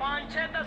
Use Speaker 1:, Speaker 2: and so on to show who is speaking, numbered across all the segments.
Speaker 1: 5-6-10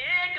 Speaker 1: 1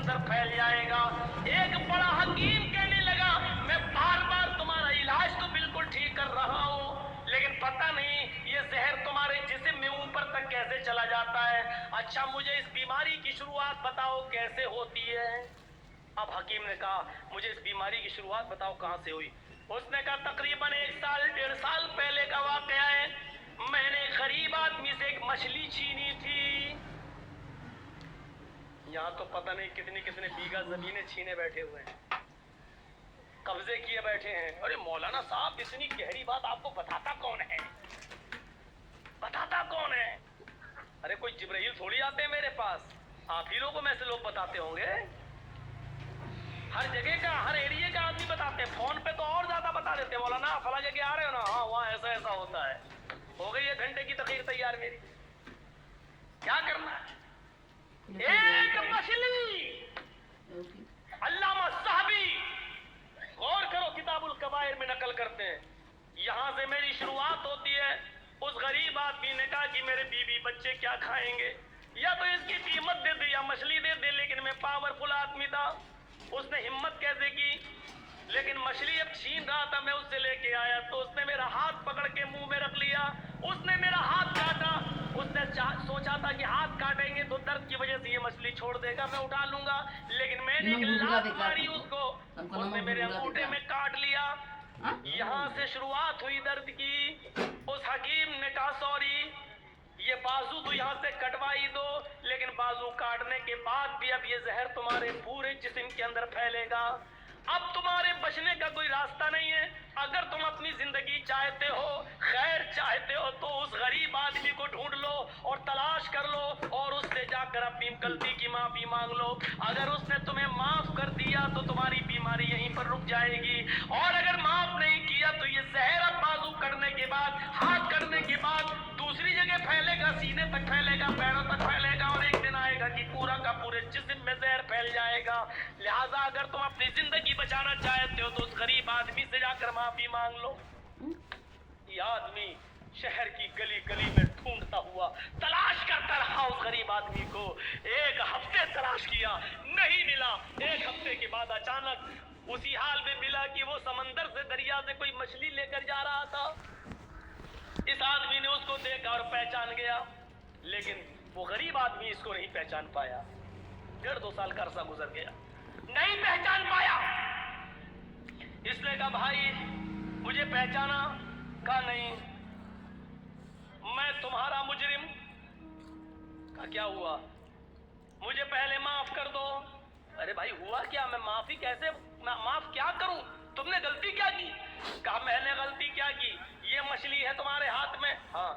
Speaker 1: اندر پھیل جائے گا. ایک بڑا حکیم کہنے لگا میں بار بار تمہارا علاج تو بالکل ٹھیک کر رہا ہوں لیکن پتہ نہیں یہ زہر تمہارے جسم میں اوپر تک کیسے چلا جاتا ہے. اچھا مجھے اس بیماری کی شروعات بتاؤ کیسے ہوتی ہے. اب حکیم نے کہا مجھے اس بیماری کی شروعات بتاؤ کہاں سے ہوئی. اس نے کہا تقریباً 1 سال 1.5 سال پہلے کا واقعہ ہے. میں نے غریب آدمی سے ایک مچھلی چھینی تھی. یہاں تو پتہ نہیں کتنی کتنے بیگھہ زمینیں چھینے بیٹھے ہوئے ہیں, قبضے کیے بیٹھے ہیں. ارے مولانا صاحب اتنی گہری بات آپ کو بتاتا کون ہے, بتاتا کون ہے؟ ارے کوئی جبرائیل تھوڑی آتے ہیں میرے پاس, آپ ہی لوگوں میں سے لوگ بتاتے ہوں گے. ہر جگہ کا ہر ایریے کا آدمی بتاتے ہیں, فون پہ تو اور زیادہ بتا دیتے ہیں. مولانا فلاں جگہ آ رہے ہو نا, ہاں وہاں ایسا ایسا ہوتا ہے. ہو گئی 1 گھنٹے کی تقریر تیار میری. کیا کرنا ہے؟ ایک مچھلی. علامہ صاحبی غور کرو کتاب الکبائر میں نقل کرتے ہیں. یہاں سے میری شروعات ہوتی ہے. اس غریب آدمی نے کہا کہ میرے بیوی بچے کیا کھائیں گے, یا تو اس کی قیمت دے دے یا مچھلی دے دے. لیکن میں پاورفل آدمی تھا. اس نے ہمت کیسے کی, لیکن مچھلی اب چھین رہا تھا, میں اس سے لے کے آیا تو اس نے میرا ہاتھ پکڑ کے منہ میں رکھ لیا. اس نے میرا ہاتھ کاٹا. اس نے سوچا تھا کہ ہاتھ کاٹیں گے تو درد کی وجہ سے یہ مچھلی چھوڑ دے گا, میں اٹھا لوں گا. لیکن میں نے ایک لات ماری اس کو, اس نے میرے انگوٹھے میں کاٹ لیا. یہاں سے شروعات ہوئی درد کی. اس حکیم نے کہا سوری, یہ بازو تو یہاں سے کٹوائی دو, لیکن بازو کاٹنے کے بعد بھی اب یہ زہر تمہارے پورے جسم کے اندر پھیلے گا. اب تمہارے بچنے کا کوئی راستہ نہیں ہے. اگر تم اپنی زندگی چاہتے ہو, خیر چاہتے ہو, تو اس غریب آدمی کو ڈھونڈ لو اور تلاش کر لو اور اس سے جا کر اپنی غلطی کی معافی مانگ لو. اگر اس نے تمہیں معاف کر دیا تو تمہاری بیماری یہیں پر رک جائے گی, اور اگر معاف نہیں کیا تو یہ زہر اب بازو کٹنے کے بعد, ہاتھ کٹنے کے بعد دوسری جگہ پھیلے گا, سینے تک پھیلے گا, پیروں تک پھیلے گا, اور ایک دن آئے گا کہ پورا کا پورے جسم میں زہر پھیل جائے گا. لہٰذا اگر تم اپنی زندگی بچانا چاہتے ہو تو اس غریب آدمی سے جا کر معافی مانگ لو. یہ آدمی شہر کی گلی گلی میں ڈھونڈتا ہوا تلاش کرتا رہا اس غریب آدمی کو. 1 ہفتے تلاش کیا, نہیں ملا. 1 ہفتے کے بعد اچانک اسی حال میں ملا کہ وہ سمندر سے, دریا سے کوئی مچھلی لے کر جا رہا تھا. اس آدمی نے اس کو دیکھا اور پہچان گیا, لیکن وہ غریب آدمی اس کو نہیں پہچان پایا. 1.5-2 سال کا عرصہ گزر گیا, نہیں پہچان پایا. اس نے کہا بھائی مجھے پہچانا؟ کہا نہیں, میں تمہارا مجرم. کہا کیا ہوا؟ مجھے پہلے معاف کر دو. ارے بھائی ہوا کیا, میں معافی کیسے, میں معاف کیا کروں, تم نے غلطی کیا کی؟ کہا میں نے غلطی کیا کی, یہ مچھلی ہے تمہارے ہاتھ میں. ہاں.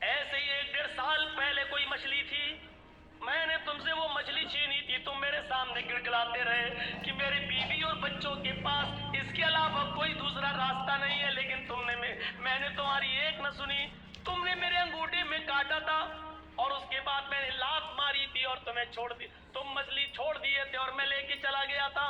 Speaker 1: ایسے ہی 1-1.5 سال پہلے کوئی مچھلی تھی, میں نے تم سے وہ مچھلی چھینی تھی. تم میرے سامنے گڑگڑاتے رہے کہ میری بیوی اور بچوں کے پاس اس کے علاوہ کوئی دوسرا راستہ نہیں ہے, لیکن تم نے, میں نے تمہاری ایک نہ سنی. تم نے میرے انگوٹھے میں کاٹا تھا اور اس کے بعد میں نے لات ماری تھی اور تمہیں چھوڑ دی, تم مچھلی چھوڑ دیے تھے اور میں لے کے چلا گیا تھا.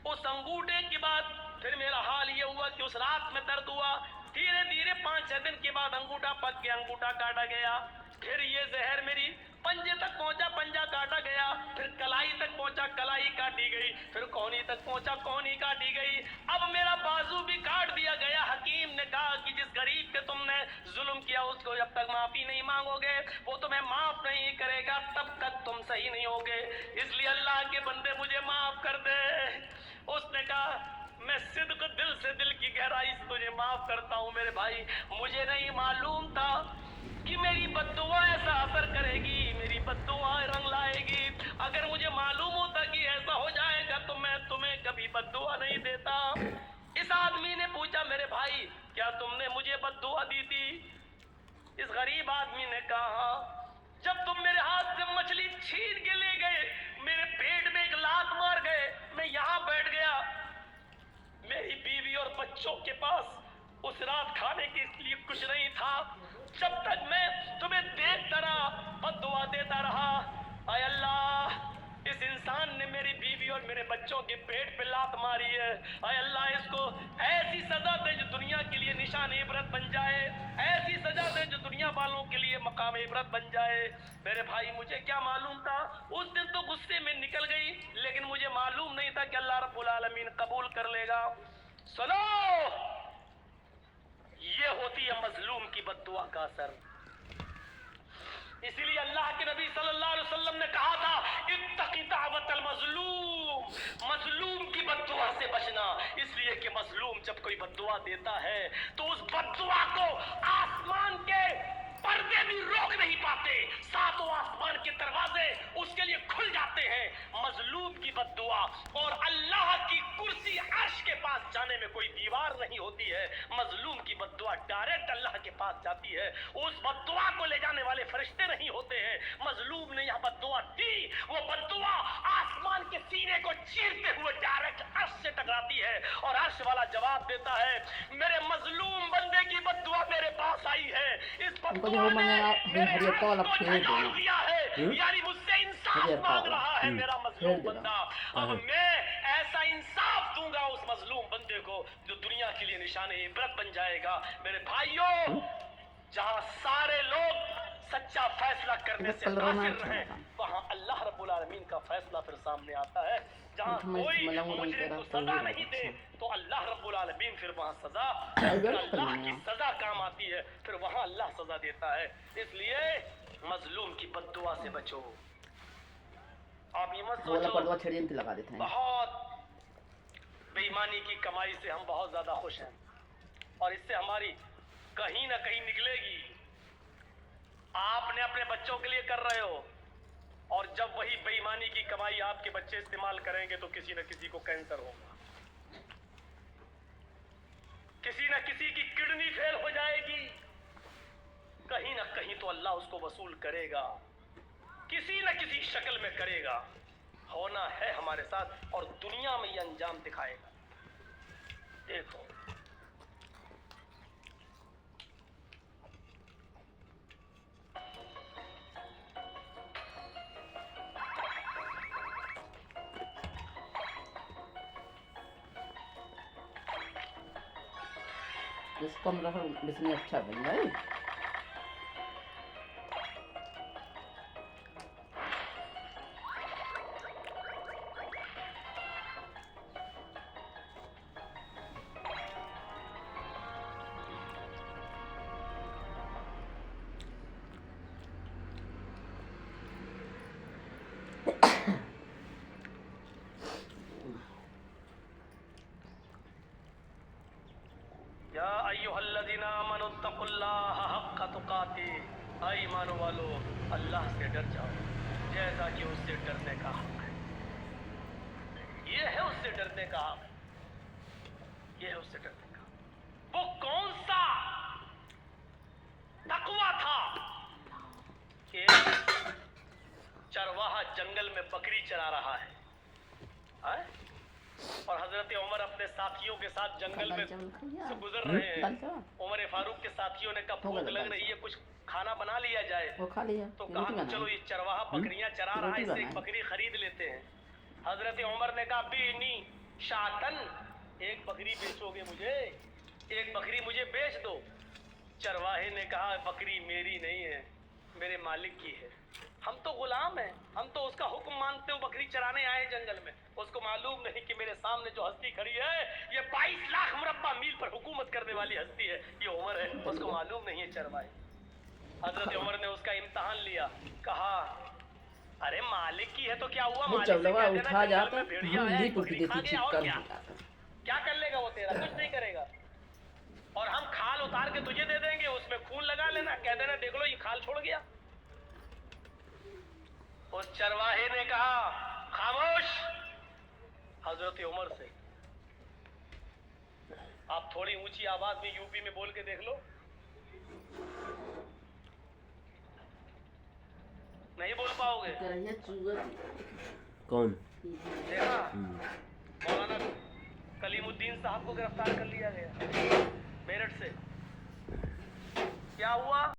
Speaker 1: اس انگوٹھے کے بعد پھر میرا حال یہ ہوا کہ اس رات میں درد ہوا. دھیرے دھیرے 5-6 دن کے بعد انگوٹھا پک کے انگوٹھا کاٹا گیا. پھر یہ زہر میری پنجے تک پہنچا, پنجا کاٹا گیا. پھر کلائی تک پہنچا, کلائی کاٹی گئی. پھر کونی تک پہنچا, کونی کاٹی گئی. اب میرا بازو بھی کاٹ دیا گیا. حکیم نے کہا کہ جس غریب پہ تم نے ظلم کیا اس کو جب تک معافی نہیں مانگو گے وہ تمہیں معاف نہیں کرے گا, تب تک تم صحیح نہیں ہوگے. اس لیے اللہ کے بندے مجھے معاف کر دے. اس نے کہا میں صدق دل سے, دل کی گہرائی سے تجھے معاف کرتا ہوں میرے بھائی. مجھے نہیں معلوم تھا کہ میری بد دعا ایسا اثر کرے گی, میری بد دعا رنگ لائے گی. اگر مجھے معلوم ہوتا کہ ایسا ہو جائے گا تو میں تمہیں کبھی بد دعا نہیں دیتا. اس آدمی نے پوچھا میرے بھائی کیا تم نے مجھے بد دعا دی تھی؟ اس غریب آدمی نے کہا جب تم میرے ہاتھ سے مچھلی چھین کے لے گئے, میرے پیٹ میں ایک لات مار گئے, میں یہاں بیٹھ گیا. میری بیوی اور بچوں کے پاس اس رات کھانے کے لیے کچھ نہیں تھا. جب تک میں تمہیں دیکھتا رہا, بد دعا دیتا رہا. اے اللہ, اس انسان نے میری بیوی اور میرے بچوں کے پیٹ پہ لات ماری ہے. اے اللہ, اس کو ایسی سزا دے جو دنیا کے لیے نشان عبرت بن جائے, ایسی سزا دے جو دنیا والوں کے لیے مقام عبرت بن جائے. میرے بھائی مجھے کیا معلوم تھا, اس دن تو غصے میں نکل گئی, لیکن کہ اللہ رب العالمین قبول کر لے گا. سنو، یہ ہوتی ہے مظلوم کی بد دعا کا اثر. اسی لیے اللہ کے نبی صلی اللہ علیہ وسلم نے کہا تھا اتقی دعوت المظلوم، مظلوم کی بد دعا سے بچنا. اس لیے کہ مظلوم جب کوئی بد دعا دیتا ہے تو اس بد دعا کو آسمان کے پردے بھی روک نہیں پاتے، ساتوں آسمان کے دروازے اس کے لیے کھل جاتے ہیں. مظلوم کی بد دعا اور اللہ کی کرسی عرش کے پاس جانے میں کوئی دیوار نہیں ہوتی ہے. مظلوم کی بد دعا ڈائریکٹ اللہ کے پاس جاتی ہے. اس بد دعا کو لے جانے والے فرشتے نہیں ہوتے ہیں. مظلوم نے یہاں بد دعا دی، وہ بد دعا آسمان کے سینے کو چیرتے ہوئے ڈائریکٹ عرش سے ٹکراتی ہے اور عرش والا جواب دیتا ہے میرے مظلوم بندے کی بد دعا میرے پاس آئی ہے. اس بد دعا نے میرے عرش کو جھنجھوڑ دیا ہے، یعنی مجھ سے انصاف مانگ رہا ہے میرا مظلوم بندہ. اب میں ایسا انصاف دوں گا اس مظلوم بندے کو جو دنیا کے لیے نشان عبرت بن جائے گا. میرے بھائیوں، جہاں سارے لوگ سچا فیصلہ کرنے سے قاصر رہیں وہاں اللہ رب العالمین کا فیصلہ پھر سامنے آتا ہے. جہاں کوئی مجرم کو سزا نہیں دے تو اللہ رب العالمین پھر وہاں سزا، اللہ کی سزا کام آتی ہے، پھر وہاں اللہ سزا دیتا ہے. اس لیے مظلوم کی بد دعا سے بچو. آپ یہ مت سوچو بہت بے ایمانی کی کمائی سے ہم بہت زیادہ خوش ہیں اور اس سے ہماری کہیں نہ کہیں نکلے گی. آپ نے اپنے بچوں کے لیے کر رہے ہو اور جب وہی بے ایمانی کی کمائی آپ کے بچے استعمال کریں گے تو کسی نہ کسی کو کینسر ہوگا، کسی نہ کسی کی کڈنی فیل ہو جائے گی. کہیں نہ کہیں تو اللہ اس کو وصول کرے گا، کسی نہ کسی شکل میں کرے گا. ہونا ہے ہمارے ساتھ اور دنیا میں یہ انجام دکھائے گا. دیکھو
Speaker 2: اس کمرہ اس میں اچھا بن گیا.
Speaker 1: یا ایھا الذین آمنوا اتقوا اللہ حق تقاتہ. اے ایمان والو، اللہ سے ڈر جاؤ جیسا کہ اس سے ڈرنے کا حق ہے. یہ ہے اس سے ڈرنے کا حق، یہ ہے اس سے ڈرنے کا. وہ کون سا تقویٰ تھا کہ چرواہا جنگل میں بکری چرا رہا ہے اور حضرت عمر اپنے ساتھیوں کے ساتھ جنگل میں سے گزر رہے ہیں. عمر فاروق کے ساتھیوں نے کہا بھوک لگ رہی ہے، کچھ کھانا بنا لیا جائے. تو کہا چلو یہ چرواہا بکریاں چرا رہا ہے، اس سے ایک بکری خرید لیتے ہیں. حضرت عمر نے کہا بینی شاتن، ایک بکری بیچو گے مجھے، ایک بکری مجھے بیچ دو. چرواہے نے کہا بکری میری نہیں ہے، میرے مالک کی ہے. ہم تو غلام ہیں، ہم تو اس کا حکم مانتے ہو. بکری چرانے آئے جنگل میں، اس کو معلوم نہیں کہ میرے سامنے جو ہستی کھڑی ہے یہ 22 لاکھ مربع میل پر حکومت کرنے والی ہستی ہے، یہ عمر ہے. اس کو معلوم نہیں ہے چرواہے. حضرت عمر نے اس کا امتحان لیا، کہا ارے مالک کی ہے تو کیا ہوا، مالک سے کہہ دینا جنگل میں بھیڑیا ہے بکری کھا گیا، اور کیا کر لے گا وہ تیرا، کچھ نہیں کرے گا. اور ہم کھال اتار کے تجھے دے دیں گے، اس میں خون لگا لینا، کہہ دینا دیکھ لو یہ کھال چھوڑ گیا. اس چرواہے نے کہا خاموش. حضرت عمر سے آپ تھوڑی اونچی آواز میں یو پی میں بول کے دیکھ لو، نہیں بول پاؤ گے.
Speaker 3: کون؟
Speaker 1: دیکھا مولانا کلیم الدین صاحب کو گرفتار کر لیا گیا میرٹھ سے. کیا ہوا؟